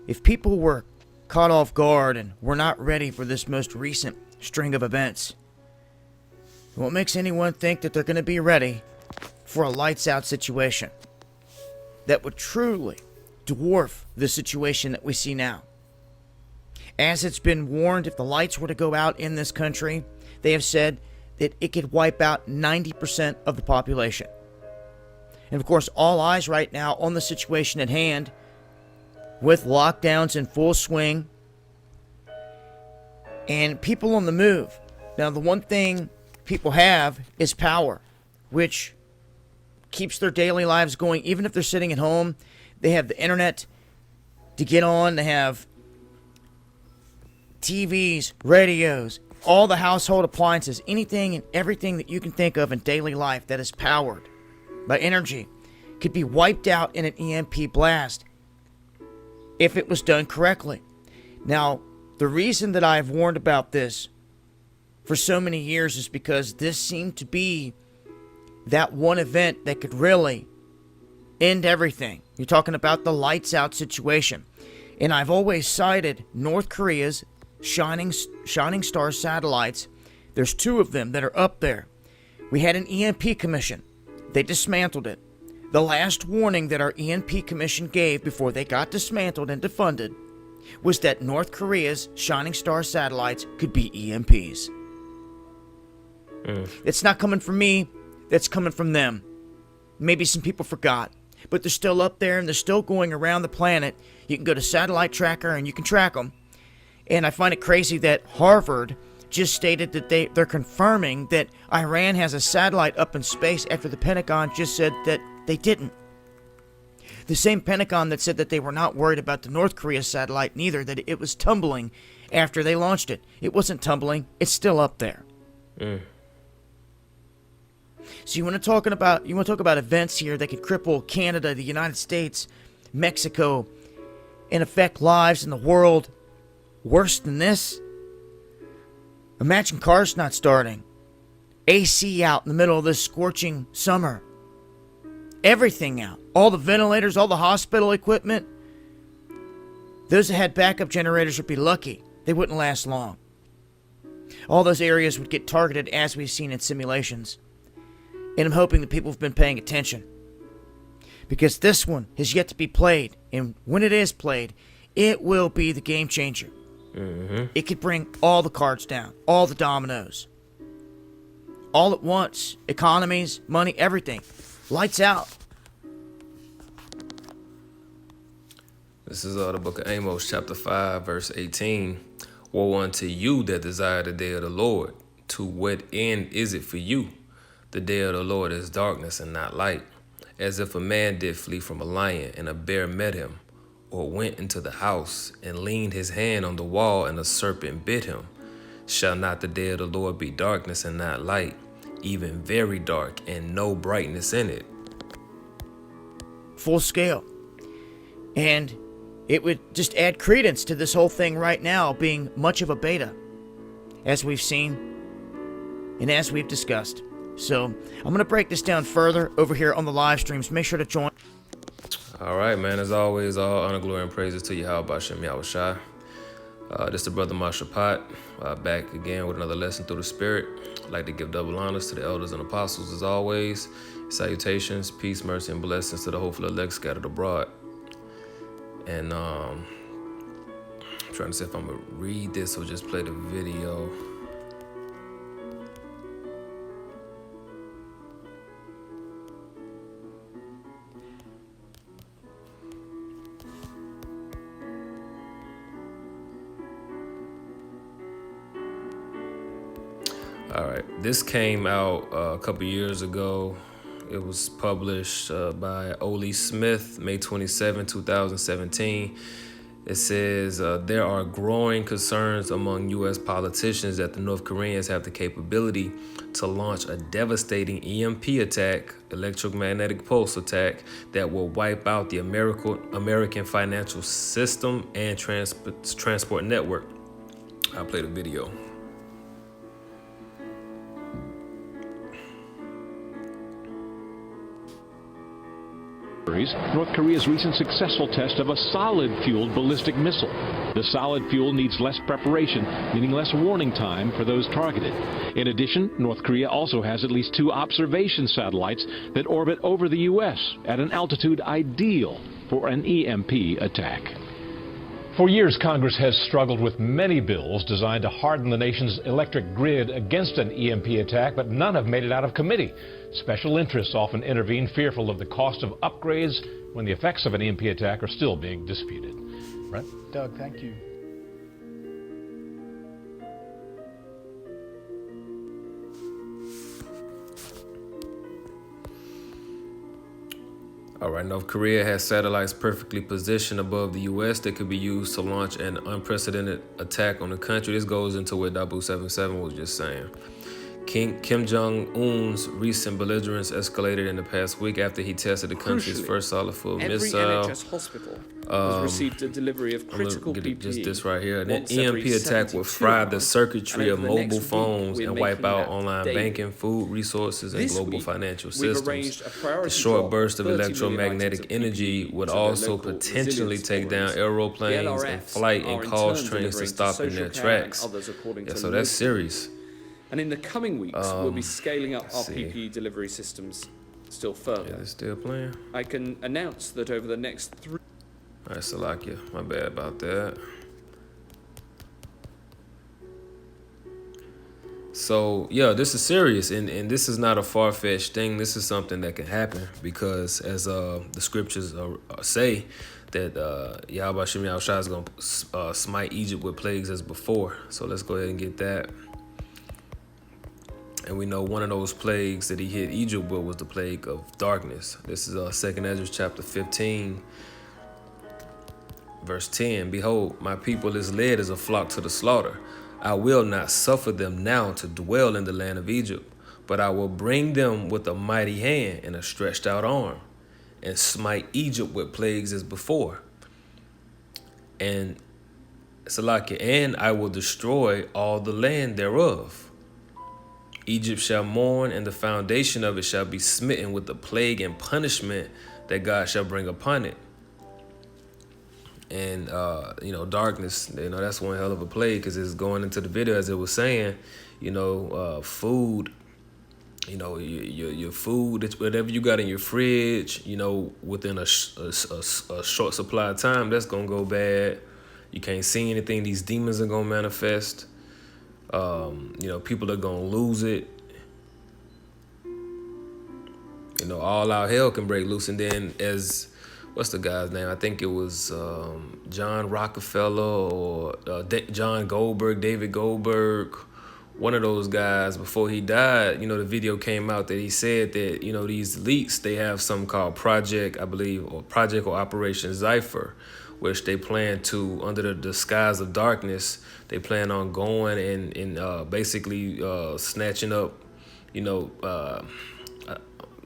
If people were caught off guard and were not ready for this most recent string of events, what makes anyone think that they're going to be ready for a lights out situation that would truly dwarf the situation that we see now? As it's been warned, if the lights were to go out in this country, they have said that it could wipe out 90% of the population. And of course, all eyes right now on the situation at hand, with lockdowns in full swing and people on the move. Now, the one thing people have is power, which keeps their daily lives going. Even if they're sitting at home, they have the internet to get on. They have TVs, radios, all the household appliances, anything and everything that you can think of in daily life that is powered by energy could be wiped out in an EMP blast if it was done correctly. Now, the reason that I've warned about this for so many years is because this seemed to be that one event that could really end everything. You're talking about the lights out situation. And I've always cited North Korea's Shining Star satellites. There's 2 of them that are up there. We had an EMP commission. They dismantled it. The last warning that our EMP commission gave before they got dismantled and defunded was that North Korea's Shining Star satellites could be EMPs. It's not coming from me. That's coming from them. Maybe some people forgot, but they're still up there and they're still going around the planet. You can go to Satellite Tracker and you can track them. And I find it crazy that Harvard just stated that they're confirming that Iran has a satellite up in space after the Pentagon just said that they didn't. The same Pentagon that said that they were not worried about the North Korea satellite neither, that it was tumbling after they launched it. It wasn't tumbling. It's still up there. So you want to talk about events here that could cripple Canada, the United States, Mexico, and affect lives in the world worse than this? Imagine cars not starting, AC out in the middle of this scorching summer, everything out, all the ventilators, all the hospital equipment. Those that had backup generators would be lucky. They wouldn't last long. All those areas would get targeted as we've seen in simulations. And I'm hoping that people have been paying attention, because this one has yet to be played. And when it is played, it will be the game changer. It could bring all the cards down, all the dominoes, all at once. Economies, money, everything. Lights out. This is the book of Amos, chapter 5, verse 18. Woe unto you that desire the day of the Lord. To what end is it for you? The day of the Lord is darkness and not light. As if a man did flee from a lion and a bear met him, or went into the house and leaned his hand on the wall and a serpent bit him. Shall not the day of the Lord be darkness and not light, even very dark and no brightness in it? Full scale. And it would just add credence to this whole thing right now being much of a beta, as we've seen and as we've discussed. So I'm going to break this down further over here on the live streams. Make sure to join. All right, man. As always, all honor, glory, and praises to Yahweh Bashem Yahushai. This is the brother Marshall Pot, back again with another lesson through the Spirit. I'd like to give double honors to the elders and apostles as always. Salutations, peace, mercy, and blessings to the hopeful elect scattered abroad. And I'm trying to see if I'm going to read this or just play the video. All right, this came out a couple years ago. It was published by Ole Smith, May 27, 2017. It says, there are growing concerns among U.S. politicians that the North Koreans have the capability to launch a devastating EMP attack, electromagnetic pulse attack, that will wipe out the American financial system and transport network. I'll play the video. North Korea's recent successful test of a solid-fueled ballistic missile. The solid fuel needs less preparation, meaning less warning time for those targeted. In addition, North Korea also has at least 2 observation satellites that orbit over the U.S. at an altitude ideal for an EMP attack. For years, Congress has struggled with many bills designed to harden the nation's electric grid against an EMP attack, but none have made it out of committee. Special interests often intervene, fearful of the cost of upgrades when the effects of an EMP attack are still being disputed. Brent? Doug, thank you. All right, North Korea has satellites perfectly positioned above the U.S. that could be used to launch an unprecedented attack on the country. This goes into what Dabu 77 was just saying. Kim Jong-un's recent belligerence escalated in the past week after he tested the country's first solid-fuel missile. Every NHS hospital has received a delivery of critical PPE. Just this right here. An EMP attack will fry the circuitry of mobile phones and wipe out online banking, food resources, and global financial systems. The short burst of electromagnetic energy would also potentially take down aeroplanes in flight and cause trains to stop in their tracks. Yeah, so that's serious. And in the coming weeks, we'll be scaling up our PPE delivery systems still further. Yeah, they're still playing. I can announce that over the next 3... All right, Salakia, my bad about that. So, yeah, this is serious, and this is not a far-fetched thing. This is something that can happen because, as the scriptures say, that Yahweh Shem Yahushua is going to smite Egypt with plagues as before. So let's go ahead and get that. And we know one of those plagues that he hit Egypt with was the plague of darkness. This is 2nd Ezra chapter 15, verse 10. Behold, my people is led as a flock to the slaughter. I will not suffer them now to dwell in the land of Egypt, but I will bring them with a mighty hand and a stretched out arm, and smite Egypt with plagues as before. And Salakia, and I will destroy all the land thereof. Egypt shall mourn, and the foundation of it shall be smitten with the plague and punishment that God shall bring upon it. And, darkness, that's one hell of a plague because it's going into the video as it was saying, food, your food, whatever you got in your fridge, within a short supply of time, that's going to go bad. You can't see anything. These demons are going to manifest. People are gonna lose it. All out hell can break loose. And then, what's the guy's name? I think it was John Rockefeller or John Goldberg, David Goldberg. One of those guys, before he died, the video came out that he said that, these elites, they have something called Project, I believe, or Project or Operation Zypher, which they plan to, under the disguise of darkness, they plan on going and basically snatching up,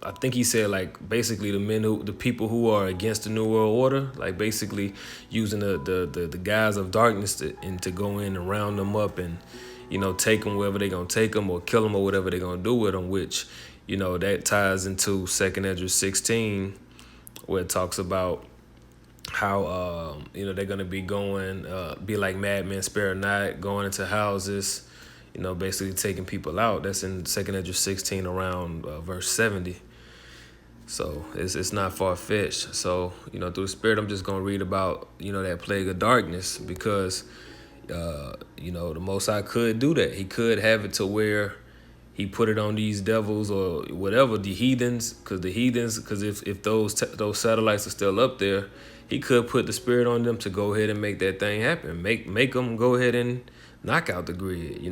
I think he said basically the people who are against the New World Order, basically using the guise of darkness to go in and round them up and, take them wherever they're going to take them or kill them or whatever they're going to do with them, which, that ties into 2nd Ezra 16, where it talks about how, they're going to be going, be like madmen, spare not, going into houses, basically taking people out. That's in 2nd Ezra 16 around verse 70. So it's not far-fetched. So, through the Spirit, I'm just going to read about, that plague of darkness because, the Most High could do that. He could have it to where he put it on these devils or whatever, the heathens, because if those satellites are still up there, he could put the Spirit on them to go ahead and make that thing happen. Make them go ahead and knock out the grid,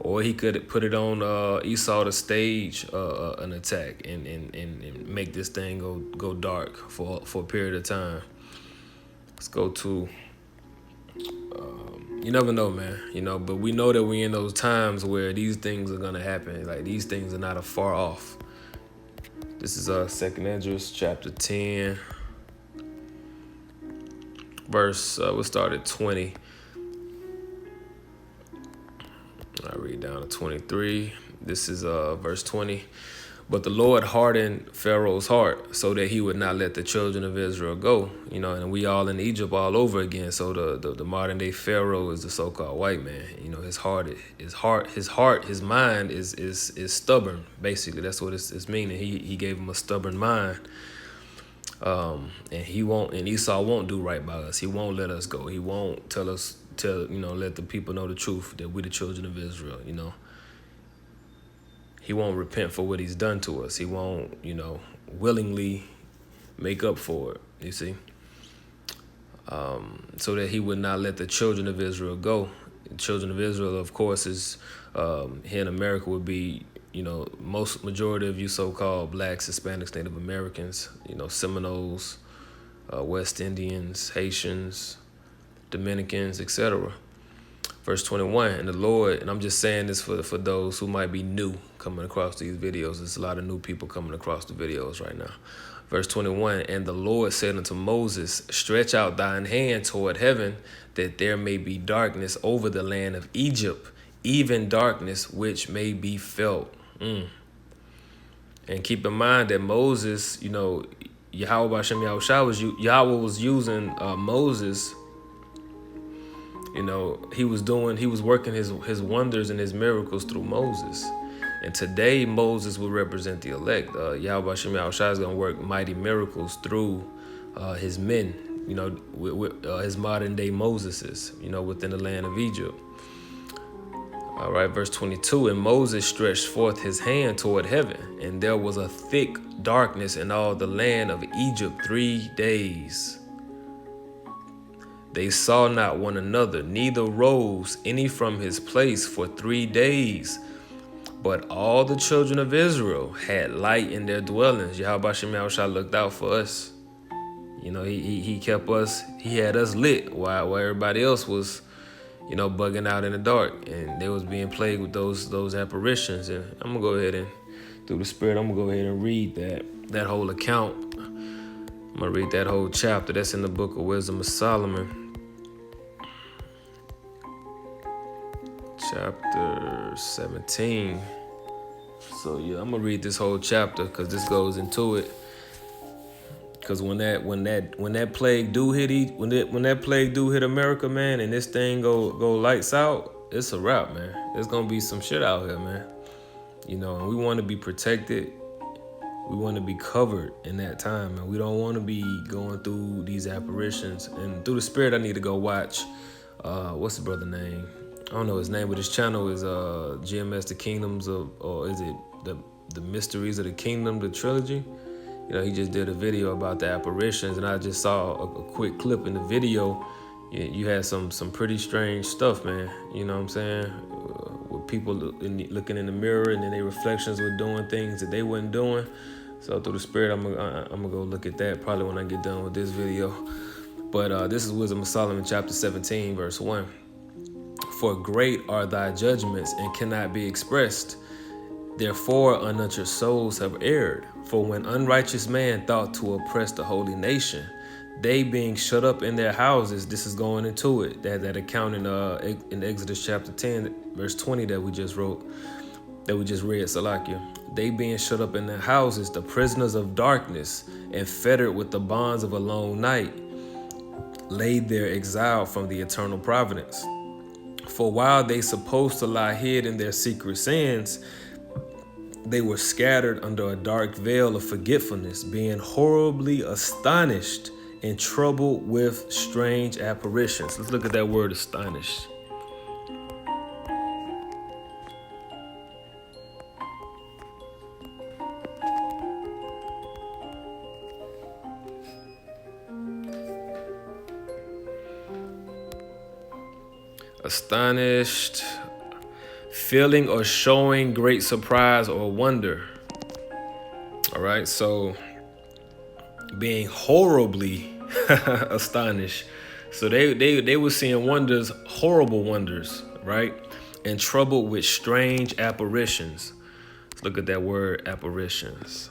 Or he could put it on Esau to stage an attack and make this thing go dark for a period of time. Let's go to, you never know, man, but we know that we're in those times where these things are going to happen. These things are not far off. This is 2nd Ezra chapter 10. Verse, we'll start at 20. I read down to 23. This is verse 20. But the Lord hardened Pharaoh's heart so that he would not let the children of Israel go. You know, and we all in Egypt all over again. So the modern day Pharaoh is the so-called white man. You know, his mind is stubborn. Basically, that's what it's meaning. He gave him a stubborn mind. And Esau won't do right by us. He won't let us go. He won't let the people know the truth that we the children of Israel, you know. He won't repent for what he's done to us. He won't, willingly make up for it, you see. So that he would not let the children of Israel go. The children of Israel, of course, is here in America would be, majority of you so-called blacks, Hispanics, Native Americans, Seminoles, West Indians, Haitians, Dominicans, etc. Verse 21, and the Lord, and I'm just saying this for those who might be new coming across these videos. There's a lot of new people coming across the videos right now. Verse 21, and the Lord said unto Moses, stretch out thine hand toward heaven, that there may be darkness over the land of Egypt, even darkness which may be felt. And keep in mind that Moses, Yahweh Bashem Yahweh was using Moses. He was working his wonders and his miracles through Moses. And today, Moses will represent the elect. Yahweh Shem Yahushua is going to work mighty miracles through his men, with his modern day Moseses, within the land of Egypt. All right, verse 22, and Moses stretched forth his hand toward heaven, and there was a thick darkness in all the land of Egypt 3 days. They saw not one another, neither rose any from his place for 3 days. But all the children of Israel had light in their dwellings. Yahweh Shem Yahushua looked out for us. He kept us, he had us lit while everybody else was, bugging out in the dark. And they was being plagued with those apparitions. And I'm going to go ahead and, through the Spirit, I'm going to go ahead and read that whole account. I'm going to read that whole chapter. That's in the book of Wisdom of Solomon. Chapter 17. So yeah, I'm gonna read this whole chapter because this goes into it. Because when that plague do hit America, man, and this thing go lights out, it's a wrap, man. There's gonna be some shit out here, man. And we want to be protected. We want to be covered in that time, and we don't want to be going through these apparitions. And through the Spirit, I need to go watch. What's the brother name? I don't know his name, but his channel is GMS The Kingdoms of, or is it the Mysteries of the Kingdom, the trilogy? He just did a video about the apparitions, and I just saw a quick clip in the video. You had some pretty strange stuff, man. You know what I'm saying? With people looking in the mirror, and then their reflections were doing things that they weren't doing. So through the Spirit, I'm gonna go look at that probably when I get done with this video. But this is Wisdom of Solomon, chapter 17, verse 1. For great are thy judgments and cannot be expressed. Therefore unnatural souls have erred. For when unrighteous man thought to oppress the holy nation, they being shut up in their houses, this is going into it. That account in Exodus chapter 10, verse 20 that we just read, Salakia. They being shut up in their houses, the prisoners of darkness, and fettered with the bonds of a long night, laid there exiled from the eternal providence. For while they supposed to lie hid in their secret sins, they were scattered under a dark veil of forgetfulness, being horribly astonished and troubled with strange apparitions. Let's look at that word, astonished. Astonished, feeling or showing great surprise or wonder. All right, so being horribly astonished. So they were seeing wonders, horrible wonders, right? And troubled with strange apparitions. Let's look at that word, apparitions.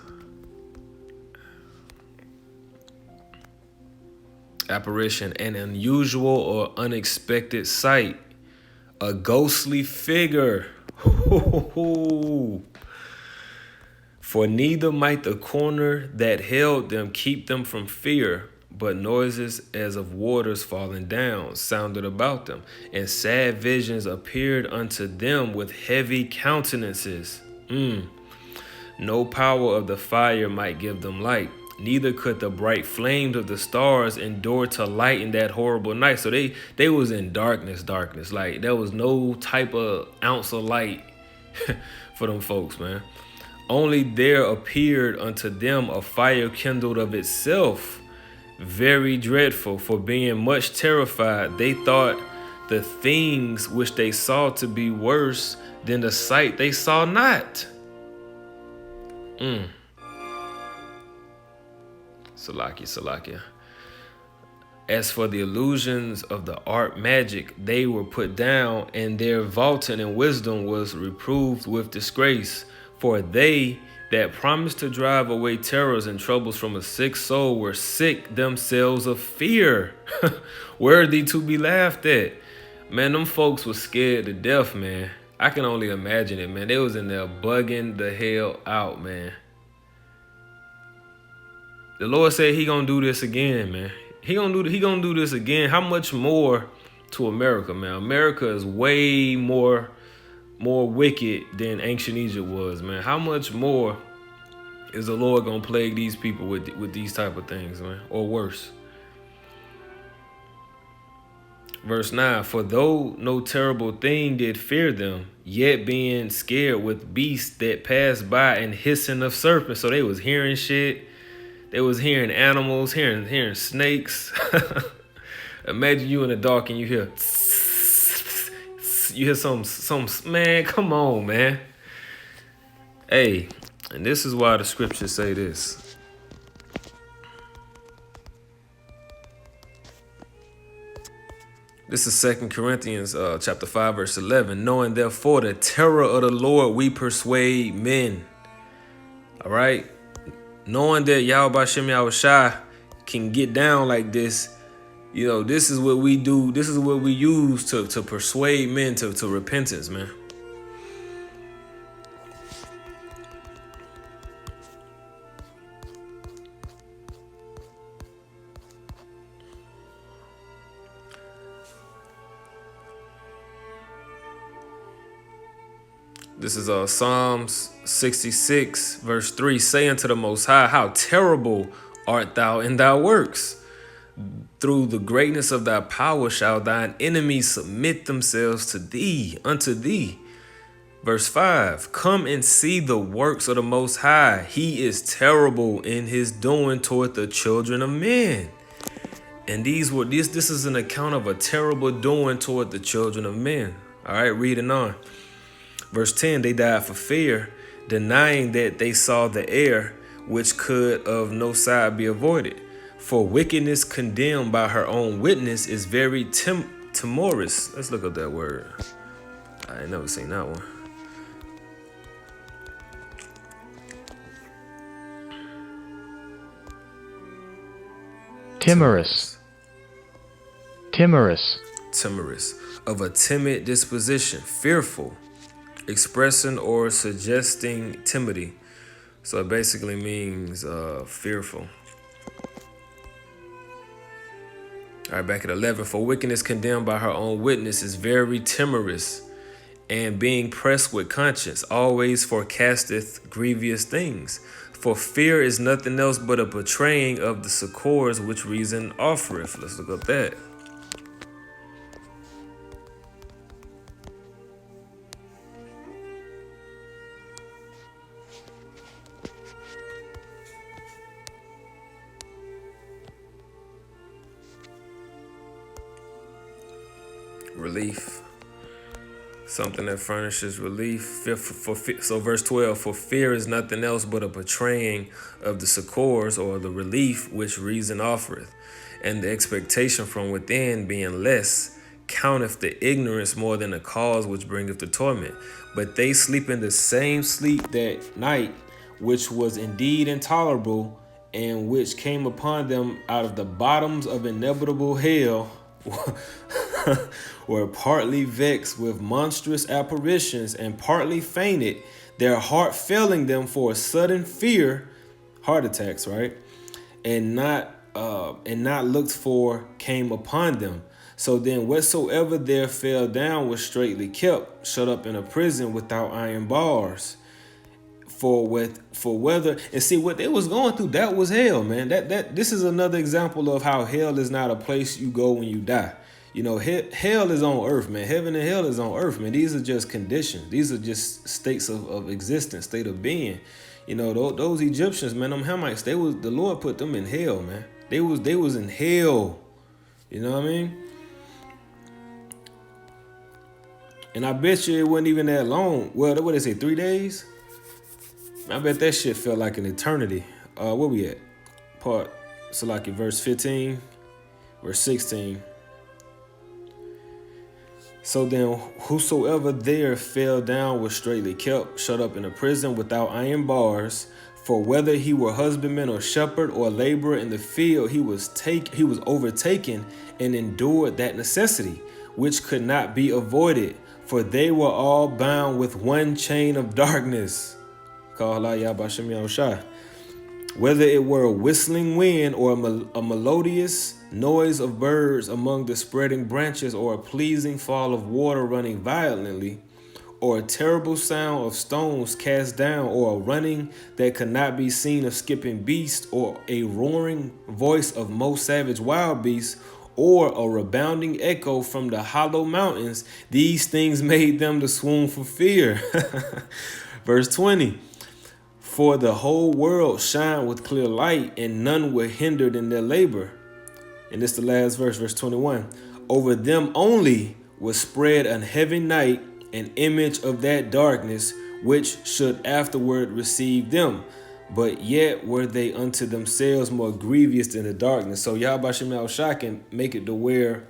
Apparition, an unusual or unexpected sight. A ghostly figure. For For neither might the corner that held them keep them from fear, but noises as of waters falling down sounded about them, and sad visions appeared unto them with heavy countenances. No power of the fire might give them light, neither could the bright flames of the stars endure to lighten that horrible night. So they was in darkness. Like there was no type of ounce of light for them folks, man. Only there appeared unto them a fire kindled of itself, very dreadful. For being much terrified, they thought the things which they saw to be worse than the sight they saw not. Salakia. As for the illusions of the art magic, they were put down, and their vaulting in wisdom was reproved with disgrace. For they that promised to drive away terrors and troubles from a sick soul were sick themselves of fear, worthy to be laughed at. Man, them folks was scared to death, man. I can only imagine it, man. They was in there bugging the hell out, man. The Lord said he gonna do this again, man. He gonna do this again. How much more to America, man? America is way more wicked than ancient Egypt was, man. How much more is the Lord gonna plague these people with these type of things, man, or worse? Verse 9, for though no terrible thing did fear them, yet being scared with beasts that passed by and hissing of serpents. So they was hearing shit. They was hearing animals, hearing snakes. Imagine you in the dark and you hear some, man, come on, man. Hey, and this is why the scriptures say this. This is 2 Corinthians chapter 5, verse 11. Knowing therefore the terror of the Lord, we persuade men. All right? Knowing that Yahweh Shem Yahushua can get down like this, you know, this is what we do. This is what we use to persuade men to repentance, man. This is Psalms 66, verse 3. Say unto the Most High, how terrible art thou in thy works. Through the greatness of thy power shall thine enemies submit themselves to thee, unto thee. Verse 5. Come and see the works of the Most High. He is terrible in his doing toward the children of men. And this is an account of a terrible doing toward the children of men. All right, reading on. Verse 10, they died for fear, denying that they saw the air, which could of no side be avoided. For wickedness condemned by her own witness is very timorous. Let's look up that word. I ain't never seen that one. Timorous. Of a timid disposition, fearful, expressing or suggesting timidity. So it basically means fearful. All right, back at 11. For wickedness condemned by her own witness is very timorous, and being pressed with conscience always forecasteth grievous things. For fear is nothing else but a betraying of the succors which reason offereth. Let's look up that. Relief. Something that furnishes relief. So verse 12, for fear is nothing else but a betraying of the succors or the relief which reason offereth, and the expectation from within being less, counteth the ignorance more than the cause which bringeth the torment. But they sleep in the same sleep that night, which was indeed intolerable, and which came upon them out of the bottoms of inevitable hell, were partly vexed with monstrous apparitions, and partly fainted, their heart failing them for a sudden fear, heart attacks, right? And not looked for came upon them. So then whatsoever there fell down was straightly kept, shut up in a prison without iron bars. For whether, and see what they was going through, that was hell, man. This is another example of how hell is not a place you go when you die. You know, hell is on earth, man. Heaven and hell is on earth, man. These are just conditions. These are just states of existence, state of being. You know, those Egyptians, man, them Hamites, the Lord put them in hell, man. They was in hell. You know what I mean? And I bet you it wasn't even that long. Well, what they say, 3 days? I bet that shit felt like an eternity. Where we at? Verse 15, verse 16. So then whosoever there fell down was straightly kept, shut up in a prison without iron bars. For whether he were husbandman or shepherd or laborer in the field, he was overtaken and endured that necessity, which could not be avoided. For they were all bound with one chain of darkness. Whether it were a whistling wind or a melodious noise of birds among the spreading branches, or a pleasing fall of water running violently, or a terrible sound of stones cast down, or a running that could not be seen of skipping beasts, or a roaring voice of most savage wild beasts, or a rebounding echo from the hollow mountains, these things made them to swoon for fear. Verse 20. For the whole world shined with clear light, and none were hindered in their labor. And this is the last verse, verse 21. Over them only was spread a heavy night, an image of that darkness, which should afterward receive them. But yet were they unto themselves more grievous than the darkness. So Yahweh Shem Yahushua can make it to where,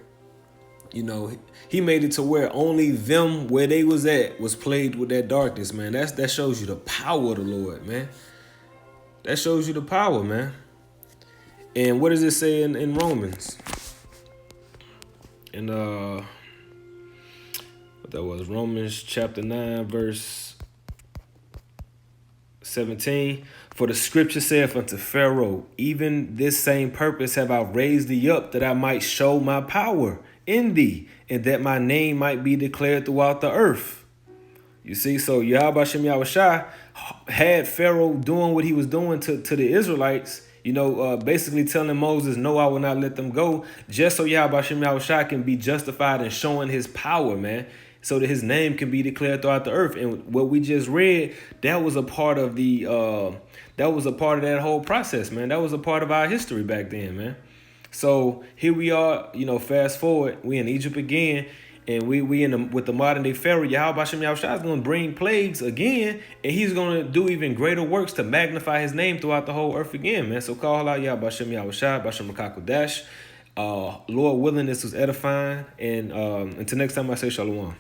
you know, he made it to where only them where they was at was plagued with that darkness, man. That shows you the power of the Lord, man. That shows you the power, man. And what does it say in Romans? In what that was, Romans chapter 9, verse 17. For the scripture saith unto Pharaoh, even this same purpose have I raised thee up, that I might show my power in thee, and that my name might be declared throughout the earth. You see, so Yahweh Shem Yahushua had Pharaoh doing what he was doing to the Israelites, you know, basically telling Moses, no, I will not let them go, just so Yahweh Shem Yahushua can be justified in showing his power, man, so that his name can be declared throughout the earth. And what we just read, that was a part of that whole process, man. That was a part of our history back then, man. So here we are, you know, fast forward, we in Egypt again, and we with the modern day Pharaoh. Yahweh Shem Yahushua is going to bring plagues again, and he's going to do even greater works to magnify his name throughout the whole earth again, man. So call out Yahweh Shem Yahushua, Bashem Makakodash. Lord willing, this was edifying, and until next time I say shalom.